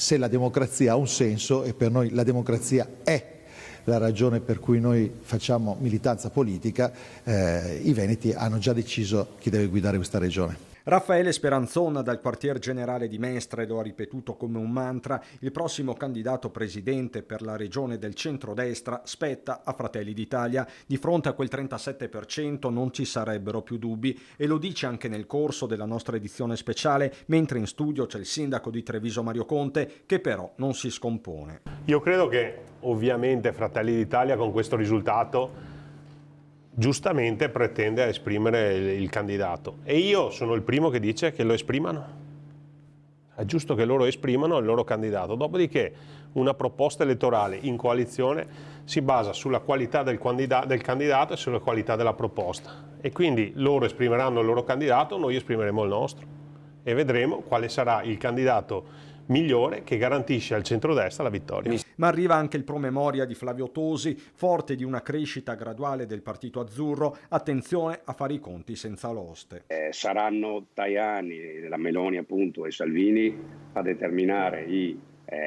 se la democrazia ha un senso, e per noi la democrazia è la ragione per cui noi facciamo militanza politica, i veneti hanno già deciso chi deve guidare questa regione. Raffaele Speranzon dal quartier generale di Mestre lo ha ripetuto come un mantra: il prossimo candidato presidente per la regione del centrodestra spetta a Fratelli d'Italia. Di fronte a quel 37% non ci sarebbero più dubbi, e lo dice anche nel corso della nostra edizione speciale, mentre in studio c'è il sindaco di Treviso Mario Conte, che però non si scompone. Io credo che ovviamente Fratelli d'Italia con questo risultato giustamente pretende a esprimere il candidato, e io sono il primo che dice che lo esprimano. È giusto che loro esprimano il loro candidato, dopodiché una proposta elettorale in coalizione si basa sulla qualità del candidato e sulla qualità della proposta, e quindi loro esprimeranno il loro candidato, noi esprimeremo il nostro e vedremo quale sarà il candidato migliore che garantisce al centrodestra la vittoria. Ma arriva anche il promemoria di Flavio Tosi, forte di una crescita graduale del partito azzurro. Attenzione a fare i conti senza l'oste. Saranno Tajani, la Meloni appunto e Salvini a determinare i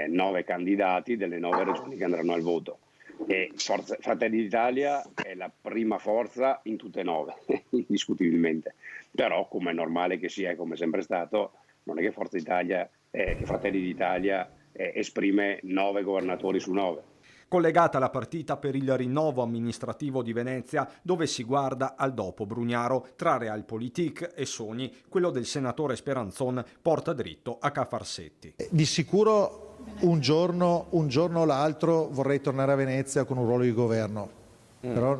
9 candidati delle 9 regioni che andranno al voto. E Fratelli d'Italia è la prima forza in tutte e 9, indiscutibilmente. Però, come è normale che sia e come è sempre stato, non è che Forza Italia, che Fratelli d'Italia esprime 9 governatori su 9. Collegata la partita per il rinnovo amministrativo di Venezia, dove si guarda al dopo Brugnaro. Tra Realpolitik e sogni, quello del senatore Speranzon porta dritto a Cafarsetti. Di sicuro un giorno o l'altro vorrei tornare a Venezia con un ruolo di governo, però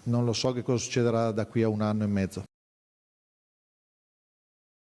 non lo so che cosa succederà da qui a 1 anno e mezzo.